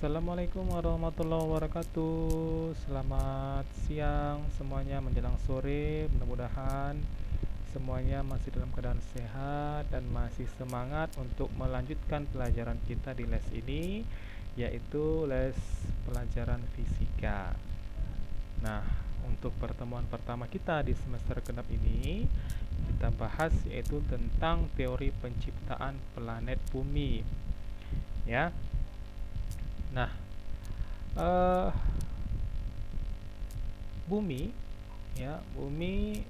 Assalamualaikum warahmatullahi wabarakatuh. Selamat siang semuanya menjelang sore. Mudah-mudahan semuanya masih dalam keadaan sehat dan masih semangat untuk melanjutkan pelajaran kita di les ini, yaitu les pelajaran fisika. Nah, untuk pertemuan pertama kita di semester genap ini, kita bahas yaitu tentang teori penciptaan planet bumi. Ya. Nah, eh bumi bumi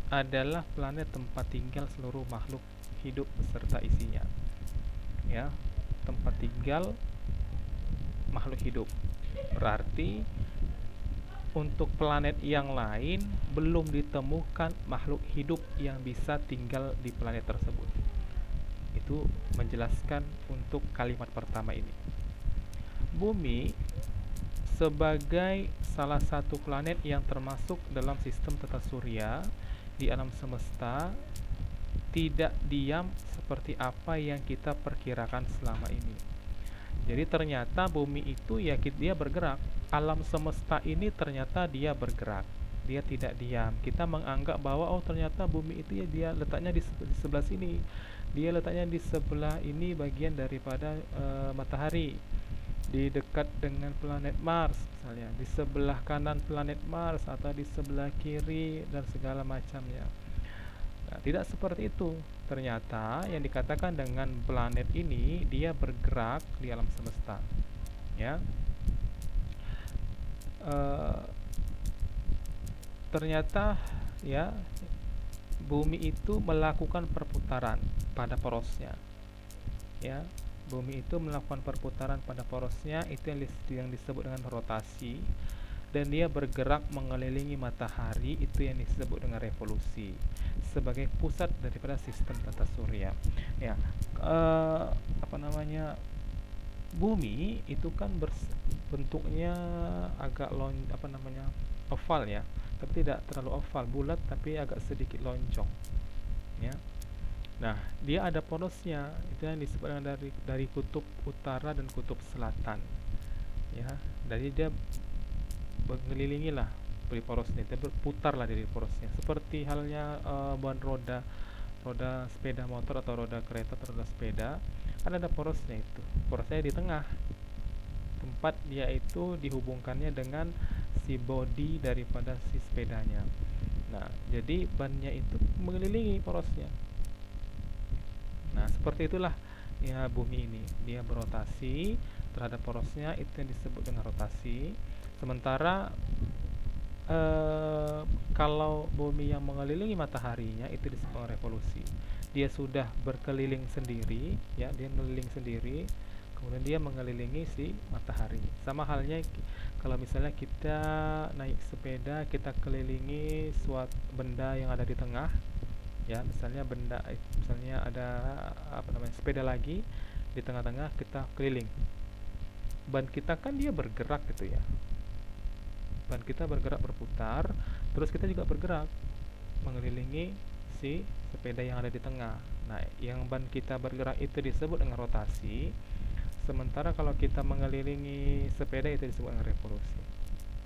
adalah planet tempat tinggal seluruh makhluk hidup beserta isinya. Ya, tempat tinggal makhluk hidup. Berarti untuk planet yang lain belum ditemukan makhluk hidup yang bisa tinggal di planet tersebut. Itu menjelaskan untuk kalimat pertama ini. Bumi sebagai salah satu planet yang termasuk dalam sistem tata surya di alam semesta tidak diam seperti apa yang kita perkirakan selama ini. Jadi ternyata bumi itu ya dia bergerak. Alam semesta ini ternyata dia bergerak. Dia tidak diam. Kita menganggap bahwa oh ternyata bumi itu ya dia letaknya di sebelah sini. Dia letaknya di sebelah ini bagian daripada matahari. Di dekat dengan planet Mars misalnya, di sebelah kanan planet Mars atau di sebelah kiri dan segala macamnya. Nah, tidak seperti itu. Ternyata yang dikatakan dengan planet ini dia bergerak di alam semesta. Ya, ternyata ya bumi itu melakukan perputaran pada porosnya. Ya, bumi itu melakukan perputaran pada porosnya, itu yang disebut dengan rotasi, dan dia bergerak mengelilingi matahari, itu yang disebut dengan revolusi sebagai pusat daripada sistem tata surya. Ya, apa namanya, bumi itu kan bentuknya agak oval ya, tapi tidak terlalu oval, bulat tapi agak sedikit lonjong. Ya, nah, dia ada porosnya, itu yang disebut dengan dari kutub utara dan kutub selatan. Ya, dari dia mengelilingi lah dari porosnya, dia berputar lah dari porosnya. Seperti halnya ban roda, roda sepeda motor atau roda kereta atau roda sepeda, kan ada porosnya itu. Porosnya di tengah, tempat dia itu dihubungkannya dengan si body daripada si sepedanya. Nah, jadi bannya itu mengelilingi porosnya. Nah, seperti itulah ya bumi ini. Dia berotasi terhadap porosnya, itu yang disebut dengan rotasi. Sementara kalau bumi yang mengelilingi mataharinya itu disebut revolusi. Dia sudah berkeliling sendiri, ya, dia mengeliling sendiri, kemudian dia mengelilingi si matahari. Sama halnya kalau misalnya kita naik sepeda, kita kelilingi suatu benda yang ada di tengah, ya, misalnya ada sepeda lagi di tengah-tengah, kita keliling, ban kita kan dia bergerak gitu ya, ban kita bergerak berputar, terus kita juga bergerak mengelilingi si sepeda yang ada di tengah. Nah, yang ban kita bergerak itu disebut dengan rotasi, sementara kalau kita mengelilingi sepeda itu disebut dengan revolusi.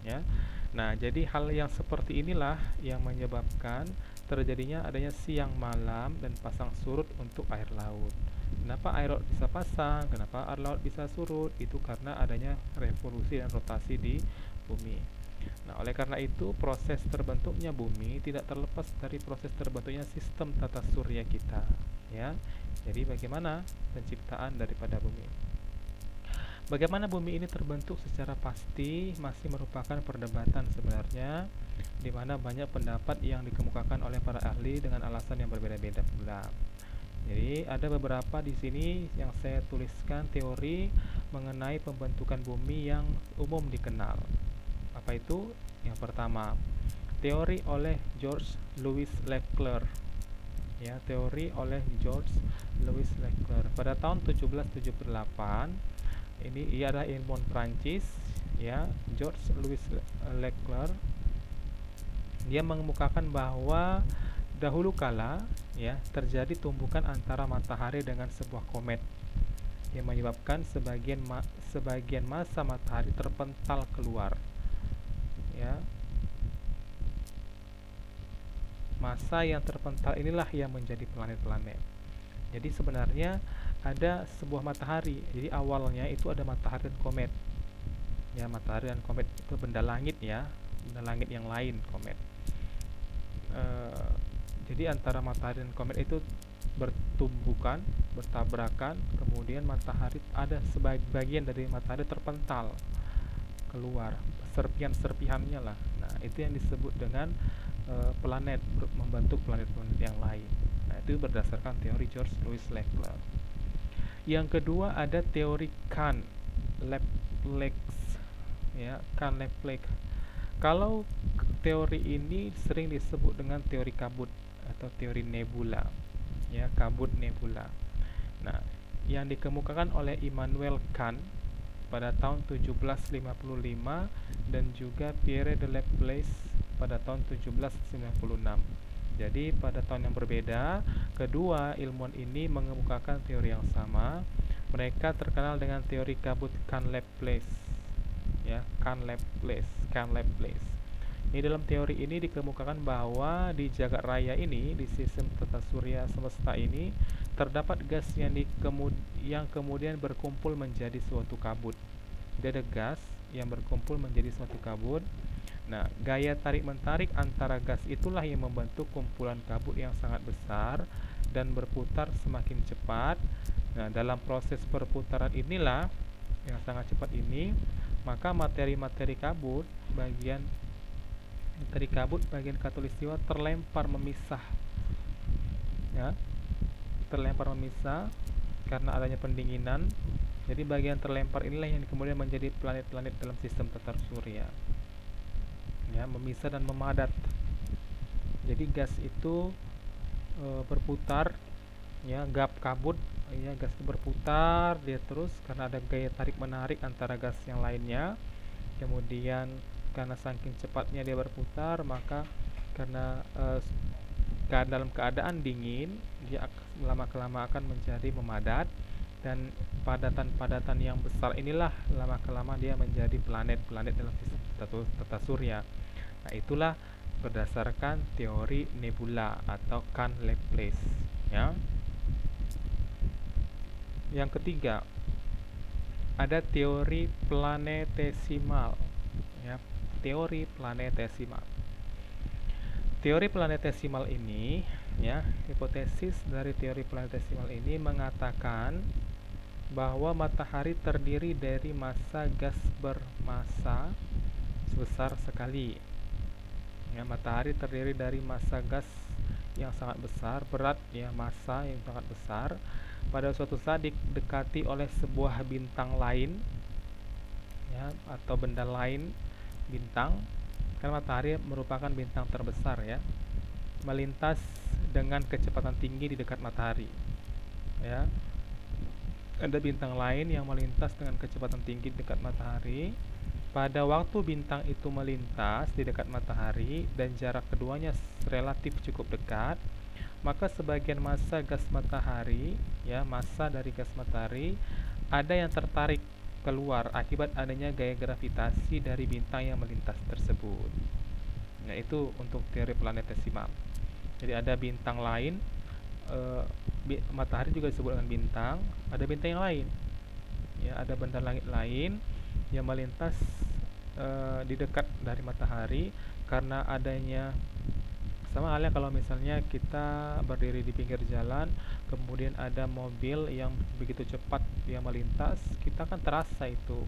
Ya, nah jadi hal yang seperti inilah yang menyebabkan terjadinya adanya siang malam dan pasang surut untuk air laut. Kenapa air laut bisa pasang, kenapa air laut bisa surut? Itu karena adanya revolusi dan rotasi di bumi. Nah, oleh karena itu proses terbentuknya bumi tidak terlepas dari proses terbentuknya sistem tata surya kita, ya. Jadi bagaimana penciptaan daripada bumi? Bagaimana bumi ini terbentuk secara pasti masih merupakan perdebatan sebenarnya, di mana banyak pendapat yang dikemukakan oleh para ahli dengan alasan yang berbeda-beda pula. Jadi ada beberapa di sini yang saya tuliskan teori mengenai pembentukan bumi yang umum dikenal. Apa itu? Yang pertama, teori oleh George Louis Leclerc. Ya, teori oleh George Louis Leclerc pada tahun 1778. Ini ia adalah ilmuwan Prancis, ya, George Louis Leclerc. Dia mengemukakan bahwa dahulu kala ya terjadi tumbukan antara matahari dengan sebuah komet. yang menyebabkan sebagian massa matahari terpental keluar, ya. Massa yang terpental inilah yang menjadi planet-planet. Jadi sebenarnya ada sebuah matahari. Jadi awalnya itu ada matahari dan komet. Ya, matahari dan komet itu benda langit, ya, benda langit yang lain, komet. Eh, jadi antara matahari dan komet itu bertumbukan, bertabrakan, kemudian matahari, ada sebagian dari matahari terpental keluar, serpihan-serpihannya lah. Nah, itu yang disebut dengan planet, membentuk planet-planet yang lain. Nah, itu berdasarkan teori George Louis Leclerc. Yang kedua ada teori Kahn-Leplex, ya, Kahn-Leplex. Kalau teori ini sering disebut dengan teori kabut atau teori nebula, ya, kabut nebula. Nah, yang dikemukakan oleh Immanuel Kant pada tahun 1755 dan juga Pierre de Laplace pada tahun 1796. Jadi pada tahun yang berbeda, kedua ilmuwan ini mengemukakan teori yang sama. Mereka terkenal dengan teori kabut Kahn-Leplex, ya, Kahn-Leplex. Ini dalam teori ini dikemukakan bahwa di jagat raya ini, di sistem tata surya semesta ini, terdapat gas yang kemudian berkumpul menjadi suatu kabut. Jadi ada gas yang berkumpul menjadi suatu kabut. Nah, gaya tarik-menarik antara gas itulah yang membentuk kumpulan kabut yang sangat besar dan berputar semakin cepat. Nah, dalam proses perputaran inilah yang sangat cepat ini, maka materi-materi kabut bagian khatulistiwa terlempar memisah, ya, terlempar memisah karena adanya pendinginan. Jadi bagian terlempar inilah yang kemudian menjadi planet-planet dalam sistem tata surya, ya, memisah dan memadat. Jadi gas itu berputar, ya, gap kabut, ya, gas itu berputar dia terus karena ada gaya tarik menarik antara gas yang lainnya. Kemudian karena saking cepatnya dia berputar, maka karena dalam keadaan dingin, dia lama-kelamaan akan menjadi memadat, dan padatan-padatan yang besar inilah lama-kelamaan dia menjadi planet-planet dalam sistem tata surya. Nah, itulah berdasarkan teori nebula atau Kahn-Leplex, ya. Yang ketiga, ada teori planetesimal, ya, teori planetesimal. Teori planetesimal ini, ya, hipotesis dari teori planetesimal ini mengatakan bahwa matahari terdiri dari massa gas bermassa sebesar sekali. Ya, matahari terdiri dari massa gas yang sangat besar, berat, ya, massa yang sangat besar. Pada suatu saat didekati oleh sebuah bintang lain, ya, atau benda lain, bintang, karena matahari merupakan bintang terbesar, ya, melintas dengan kecepatan tinggi di dekat matahari, ya. Ada bintang lain yang melintas dengan kecepatan tinggi di dekat matahari. Pada waktu bintang itu melintas di dekat matahari dan jarak keduanya relatif cukup dekat, maka sebagian massa gas matahari, ya, massa dari gas matahari ada yang tertarik keluar akibat adanya gaya gravitasi dari bintang yang melintas tersebut. Nah, itu untuk teori planetesimal. Jadi ada bintang lain, matahari juga disebut dengan bintang, ada bintang yang lain, ya, ada benda langit lain yang melintas di dekat dari matahari karena adanya, sama halnya kalau misalnya kita berdiri di pinggir jalan, kemudian ada mobil yang begitu cepat yang melintas, kita kan terasa itu,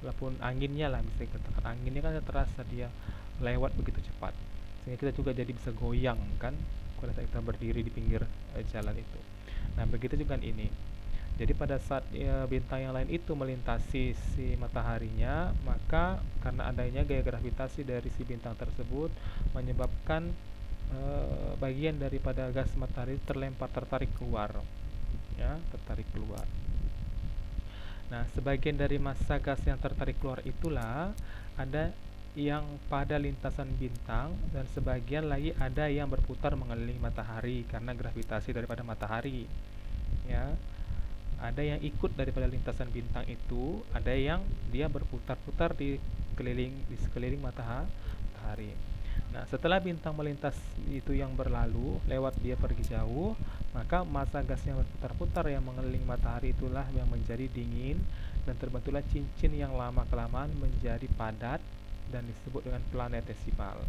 walaupun anginnya lah, bisa dikatakan anginnya kan terasa dia lewat begitu cepat, sehingga kita juga jadi bisa goyang kan pada saat kita berdiri di pinggir jalan itu. Nah, begitu juga ini. Jadi pada saat bintang yang lain itu melintasi si mataharinya, maka karena adanya gaya gravitasi dari si bintang tersebut menyebabkan bagian daripada gas matahari tertarik keluar, ya, tertarik keluar. Nah, sebagian dari massa gas yang tertarik keluar itulah ada yang pada lintasan bintang, dan sebagian lagi ada yang berputar mengelilingi matahari karena gravitasi daripada matahari, ya. Ada yang ikut daripada lintasan bintang itu, ada yang dia berputar-putar di sekeliling matahari. Nah, setelah bintang melintas itu yang berlalu, lewat dia pergi jauh, maka massa gas yang berputar-putar yang mengelilingi matahari itulah yang menjadi dingin dan terbentuklah cincin yang lama-kelamaan menjadi padat dan disebut dengan planetesimal.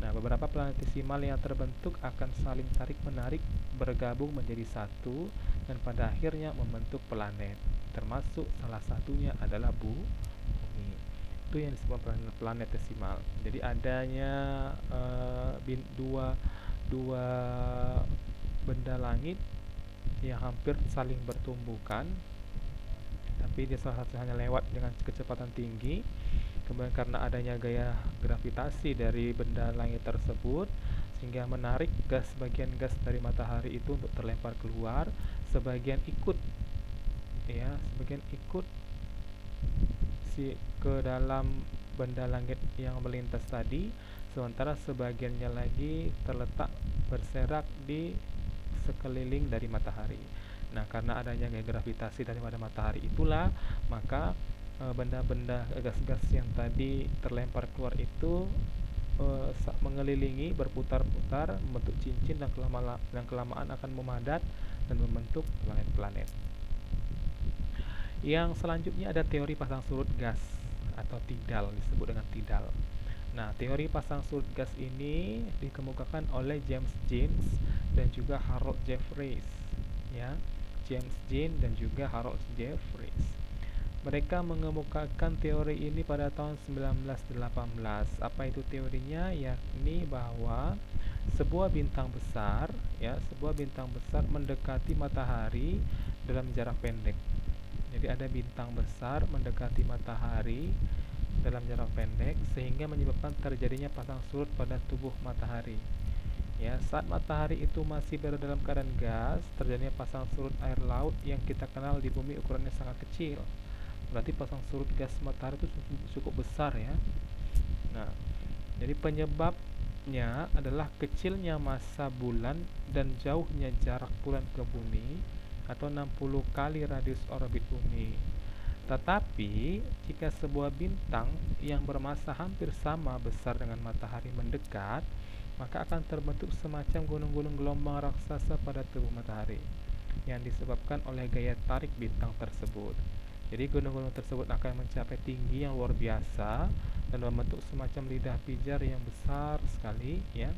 Nah, beberapa planetesimal yang terbentuk akan saling tarik-menarik bergabung menjadi satu dan pada akhirnya membentuk planet. Termasuk salah satunya adalah Bumi. Itu yang disebut planetesimal. Jadi adanya dua benda langit yang hampir saling bertumbukan, tapi dia salah satu hanya lewat dengan kecepatan tinggi. Kemudian karena adanya gaya gravitasi dari benda langit tersebut sehingga menarik sebagian gas dari matahari itu untuk terlempar keluar, sebagian ikut sebagian ikut ke dalam benda langit yang melintas tadi, sementara sebagiannya lagi terletak berserak di sekeliling dari matahari. Nah, karena adanya gaya gravitasi daripada matahari itulah, maka benda-benda gas-gas yang tadi terlempar keluar itu mengelilingi, berputar-putar, membentuk cincin dan kelamaan akan memadat dan membentuk planet-planet. Yang selanjutnya ada teori pasang surut gas atau tidal, disebut dengan tidal. Nah, teori pasang surut gas ini dikemukakan oleh James Jeans dan juga Harold Jeffreys, ya. James Jeans dan juga Harold Jeffreys. Mereka mengemukakan teori ini pada tahun 1918. Apa itu teorinya? Yakni bahwa sebuah bintang besar mendekati matahari dalam jarak pendek. Jadi ada bintang besar mendekati matahari dalam jarak pendek sehingga menyebabkan terjadinya pasang surut pada tubuh matahari. Ya, saat matahari itu masih berada dalam keadaan gas, terjadinya pasang surut air laut yang kita kenal di bumi ukurannya sangat kecil. Berarti pasang surut gas matahari itu cukup besar, ya. Nah, jadi penyebabnya adalah kecilnya massa bulan dan jauhnya jarak bulan ke bumi atau 60 kali radius orbit bumi. Tetapi, jika sebuah bintang yang bermassa hampir sama besar dengan matahari mendekat, maka akan terbentuk semacam gunung-gunung gelombang raksasa pada tubuh matahari yang disebabkan oleh gaya tarik bintang tersebut. Jadi gunung-gunung tersebut akan mencapai tinggi yang luar biasa dan membentuk semacam lidah pijar yang besar sekali, ya,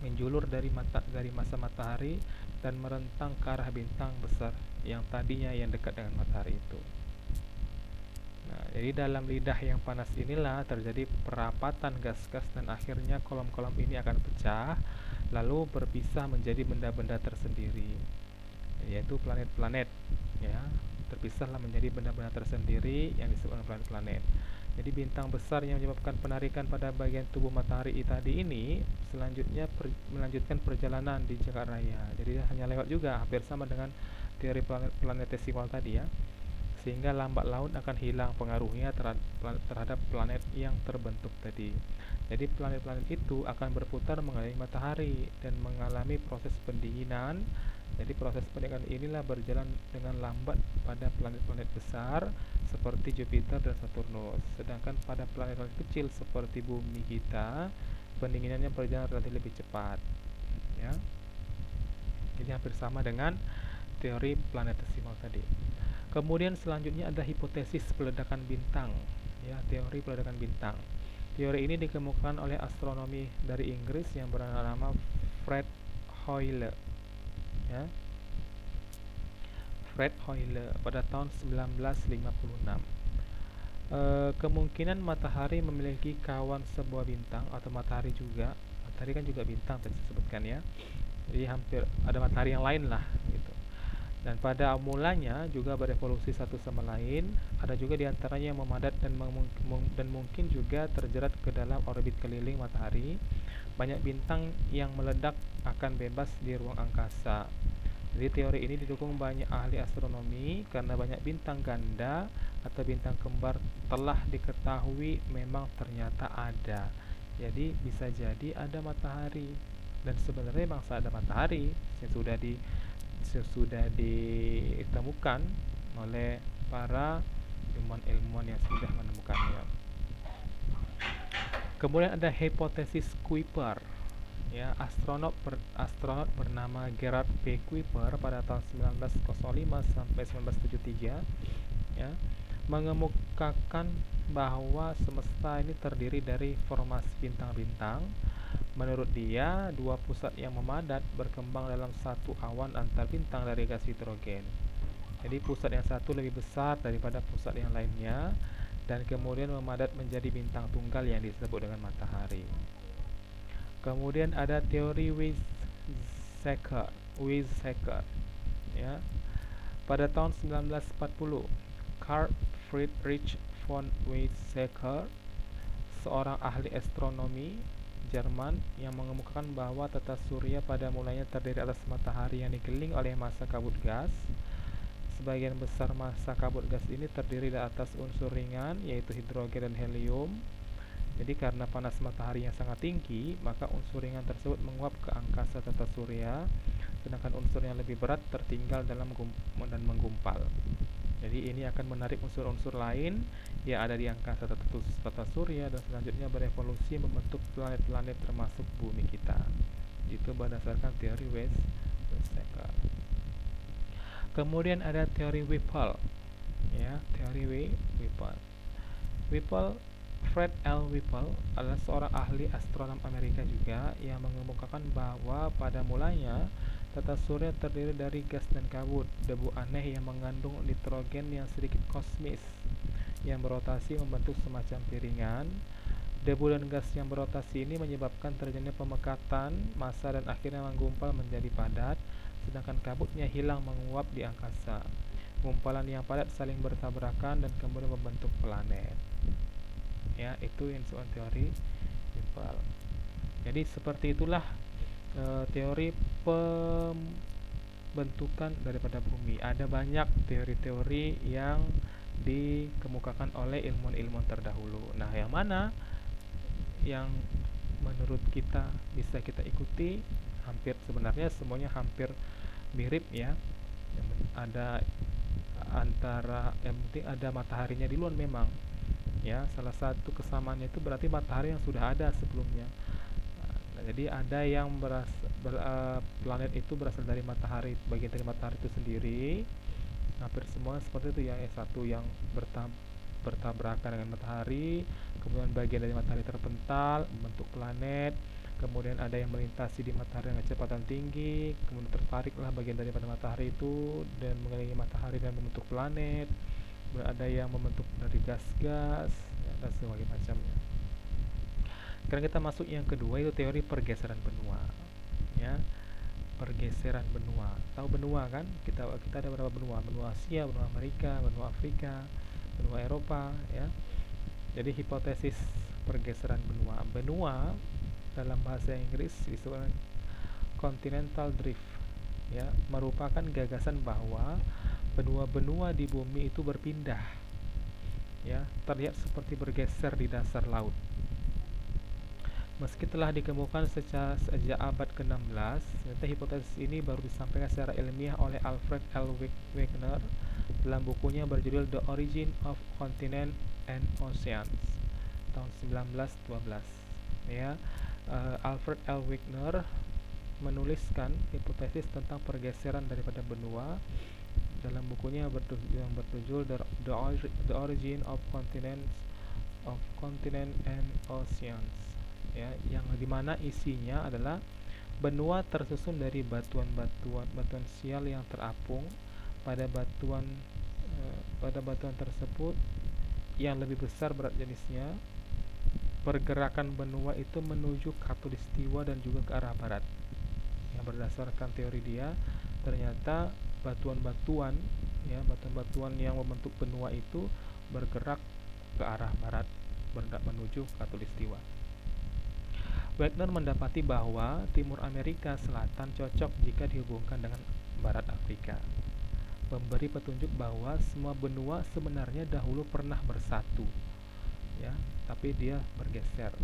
menjulur dari massa matahari dan merentang ke arah bintang besar yang tadinya yang dekat dengan matahari itu. Nah, jadi dalam lidah yang panas inilah terjadi perapatan gas-gas dan akhirnya kolom-kolom ini akan pecah lalu berpisah menjadi benda-benda tersendiri, yaitu planet-planet, ya. Terpisahlah menjadi benda-benda tersendiri yang disebut planet-planet. Jadi bintang besar yang menyebabkan penarikan pada bagian tubuh matahari tadi ini selanjutnya melanjutkan perjalanan di jagat raya. Jadi hanya lewat juga, hampir sama dengan teori planetesimal tadi, ya. Sehingga lambat laun akan hilang pengaruhnya terhadap planet yang terbentuk tadi. Jadi planet-planet itu akan berputar mengelilingi matahari dan mengalami proses pendinginan. Jadi proses pendinginan inilah berjalan dengan lambat pada planet-planet besar seperti Jupiter dan Saturnus. Sedangkan pada planet-planet kecil seperti bumi kita, pendinginannya berjalan relatif lebih cepat, ya. Jadi hampir sama dengan teori planetesimal tadi. Kemudian selanjutnya ada hipotesis peledakan bintang, ya, teori peledakan bintang. Teori ini dikemukakan oleh astronomi dari Inggris yang bernama Fred Hoyle, ya. Fred Hoyle pada tahun 1956. Kemungkinan matahari memiliki kawan sebuah bintang atau matahari juga. Matahari kan juga bintang tadi disebutkan, ya. Jadi hampir ada matahari yang lain lah gitu. Dan pada mulanya juga berevolusi satu sama lain. Ada juga diantaranya yang memadat dan mungkin juga terjerat ke dalam orbit keliling matahari. Banyak bintang yang meledak akan bebas di ruang angkasa. Jadi teori ini didukung banyak ahli astronomi karena banyak bintang ganda atau bintang kembar telah diketahui memang ternyata ada. Jadi bisa jadi ada matahari, dan sebenarnya memang ada matahari yang sudah sudah ditemukan oleh para ilmuwan-ilmuwan yang sudah menemukannya. Kemudian ada hipotesis Kuiper. Ya, astronot bernama Gerard P. Kuiper pada tahun 1905 sampai 1973 ya, mengemukakan bahwa semesta ini terdiri dari formasi bintang-bintang. Menurut dia, dua pusat yang memadat berkembang dalam satu awan antar bintang dari gas hidrogen. Jadi pusat yang satu lebih besar daripada pusat yang lainnya dan kemudian memadat menjadi bintang tunggal yang disebut dengan matahari. Kemudian ada teori Weizsäcker ya. Pada tahun 1940, Carl Friedrich von Weizsäcker, seorang ahli astronomi Jerman yang mengemukakan bahwa tata surya pada mulanya terdiri atas matahari yang dikelilingi oleh massa kabut gas. Sebagian besar massa kabut gas ini terdiri dari atas unsur ringan yaitu hidrogen dan helium. Jadi karena panas matahari yang sangat tinggi, maka unsur ringan tersebut menguap ke angkasa tata surya, sedangkan unsur yang lebih berat tertinggal dan menggumpal. Jadi ini akan menarik unsur-unsur lain yang ada di angkasa tata surya dan selanjutnya berevolusi membentuk planet-planet termasuk bumi kita. Itu berdasarkan teori Weizsäcker. Kemudian ada teori Whipple. Ya, teori Whipple. Fred L. Whipple adalah seorang ahli astronom Amerika juga yang mengemukakan bahwa pada mulanya tata surya terdiri dari gas dan kabut, debu aneh yang mengandung nitrogen yang sedikit kosmis yang berotasi membentuk semacam piringan. Debu dan gas yang berotasi ini menyebabkan terjadinya pemekatan massa dan akhirnya menggumpal menjadi padat, sedangkan kabutnya hilang menguap di angkasa. Gumpalan yang padat saling bertabrakan dan kemudian membentuk planet. Ya, itu yang disebut teori Whipple. Jadi seperti itulah teori pembentukan daripada bumi. Ada banyak teori-teori yang dikemukakan oleh ilmuwan-ilmuwan terdahulu. Nah, yang mana yang menurut kita bisa kita ikuti? Sebenarnya semuanya hampir mirip ya. Ada antara yang penting ada mataharinya duluan memang. Ya, salah satu kesamaannya itu berarti matahari yang sudah ada sebelumnya. Nah, jadi ada yang planet itu berasal dari matahari, bagian dari matahari itu sendiri. Hampir semua seperti itu ya. Satu yang bertabrakan dengan matahari, kemudian bagian dari matahari terpental membentuk planet. Kemudian ada yang melintasi di matahari dengan kecepatan tinggi, kemudian tertariklah bagian daripada matahari itu dan mengelilingi matahari dan membentuk planet. Ada yang membentuk dari gas-gas dan sebagainya macamnya. Sekarang kita masuk yang kedua, yaitu teori pergeseran benua. Ya, pergeseran benua. Tahu benua kan? Kita ada beberapa benua: benua Asia, benua Amerika, benua Afrika, benua Eropa. Ya, jadi hipotesis pergeseran benua. Benua dalam bahasa Inggris disebut continental drift. Ya, merupakan gagasan bahwa benua-benua di bumi itu berpindah, ya, terlihat seperti bergeser di dasar laut. Meski telah dikemukakan sejak abad ke-16, hipotesis ini baru disampaikan secara ilmiah oleh Alfred L. Wegener dalam bukunya berjudul The Origin of Continents and Oceans tahun 1912. Ya, Alfred L. Wegener menuliskan hipotesis tentang pergeseran daripada benua dalam bukunya yang berjudul The Origin of Continents and Oceans. Ya, yang dimana isinya adalah benua tersusun dari batuan sial yang terapung pada batuan tersebut yang lebih besar berat jenisnya. Pergerakan benua itu menuju khatulistiwa dan juga ke arah barat. Yang berdasarkan teori dia, ternyata batuan-batuan yang membentuk benua itu bergerak ke arah barat menuju khatulistiwa. Wegener mendapati bahwa timur Amerika Selatan cocok jika dihubungkan dengan barat Afrika, memberi petunjuk bahwa semua benua sebenarnya dahulu pernah bersatu, ya, tapi dia bergeser.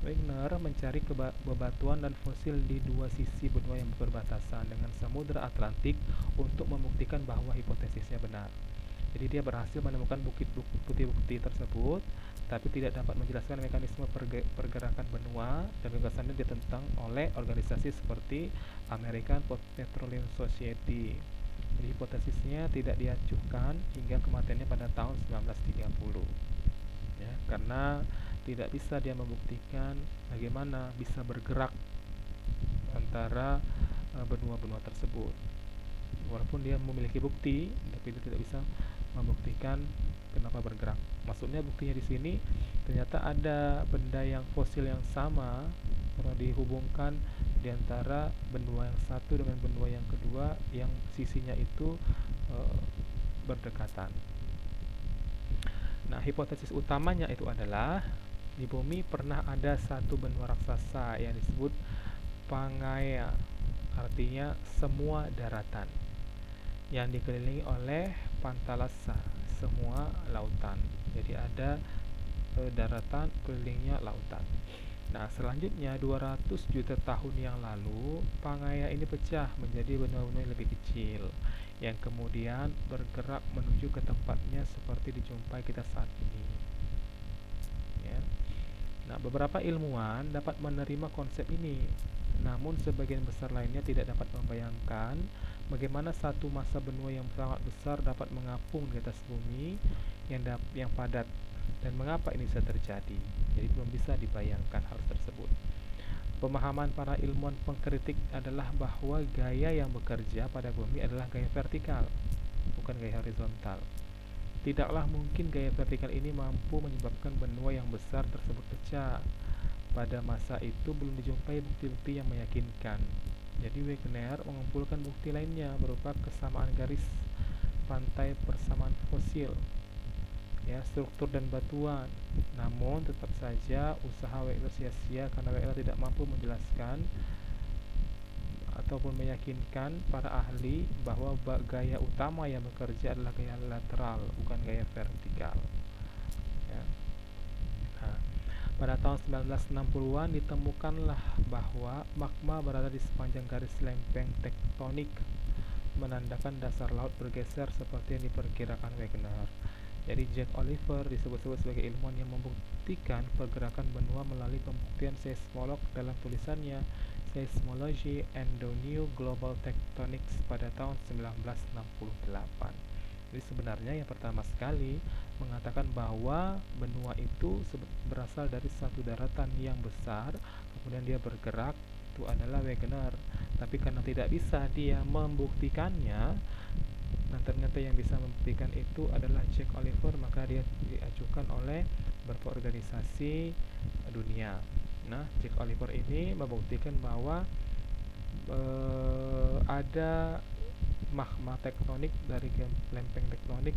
Wegener mencari bebatuan dan fosil di dua sisi benua yang berbatasan dengan Samudra Atlantik untuk membuktikan bahwa hipotesisnya benar. Jadi dia berhasil menemukan bukti-bukti tersebut, tapi tidak dapat menjelaskan mekanisme pergerakan benua, dan gagasannya ditentang oleh organisasi seperti American Petroleum Society. Jadi hipotesisnya tidak diajukan hingga kematiannya pada tahun 1930. Ya, karena tidak bisa dia membuktikan bagaimana bisa bergerak antara benua-benua tersebut. Walaupun dia memiliki bukti, tapi dia tidak bisa membuktikan kenapa bergerak. Maksudnya buktinya di sini ternyata ada benda yang fosil yang sama pernah dihubungkan di antara benua yang satu dengan benua yang kedua yang sisinya itu e, berdekatan. Nah, hipotesis utamanya itu adalah di bumi pernah ada satu benua raksasa yang disebut Pangaea, artinya semua daratan, yang dikelilingi oleh Pantalasa, semua lautan. Jadi ada daratan, kelilingnya lautan. Nah, selanjutnya 200 juta tahun yang lalu, Pangaea ini pecah menjadi benua-benua yang lebih kecil, yang kemudian bergerak menuju ke tempatnya seperti dijumpai kita saat ini. Ya. Nah, beberapa ilmuwan dapat menerima konsep ini, namun sebagian besar lainnya tidak dapat membayangkan bagaimana satu massa benua yang sangat besar dapat mengapung di atas bumi yang padat, dan mengapa ini bisa terjadi. Jadi belum bisa dibayangkan hal tersebut. Pemahaman para ilmuwan pengkritik adalah bahwa gaya yang bekerja pada bumi adalah gaya vertikal, bukan gaya horizontal. Tidaklah mungkin gaya vertikal ini mampu menyebabkan benua yang besar tersebut pecah. Pada masa itu belum dijumpai bukti-bukti yang meyakinkan. Jadi Wegener mengumpulkan bukti lainnya berupa kesamaan garis pantai, persamaan fosil, ya, struktur dan batuan. Namun tetap saja usaha Wegener sia-sia karena Wegener tidak mampu menjelaskan ataupun meyakinkan para ahli bahwa gaya utama yang bekerja adalah gaya lateral, bukan gaya vertikal. Ya. Nah, pada tahun 1960-an ditemukanlah bahwa magma berada di sepanjang garis lempeng tektonik, menandakan dasar laut bergeser seperti yang diperkirakan Wegener. Jadi Jack Oliver disebut-sebut sebagai ilmuwan yang membuktikan pergerakan benua melalui pembuktian seismolog dalam tulisannya Seismology and the New Global Tectonics pada tahun 1968. Jadi sebenarnya yang pertama sekali mengatakan bahwa benua itu berasal dari satu daratan yang besar, kemudian dia bergerak, itu adalah Wegener. Tapi karena tidak bisa dia membuktikannya, dan ternyata yang bisa membuktikan itu adalah Jack Oliver, maka dia diajukan oleh beberapa organisasi dunia. Nah, Jack Oliver ini membuktikan bahwa ada magma tektonik dari lempeng tektonik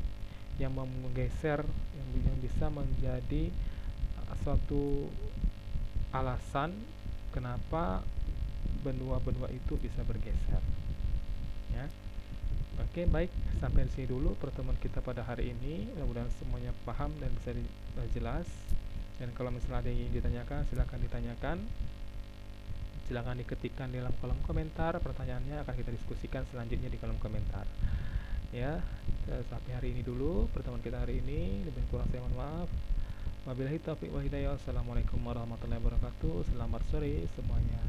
yang menggeser, yang bisa menjadi suatu alasan kenapa benua-benua itu bisa bergeser. Ya. Oke, baik, sampai di sini dulu pertemuan kita pada hari ini. Mudah-mudahan semuanya paham dan bisa jelas. Dan kalau misalnya ada yang ingin ditanyakan, silahkan ditanyakan. Silahkan diketikkan di dalam kolom komentar. Pertanyaannya akan kita diskusikan selanjutnya di kolom komentar. Ya, sampai hari ini dulu pertemuan kita hari ini. Lebih kurang saya mohon maaf. Wabillahi taufiq wal hidayah. Wassalamualaikum warahmatullahi wabarakatuh. Selamat sore semuanya.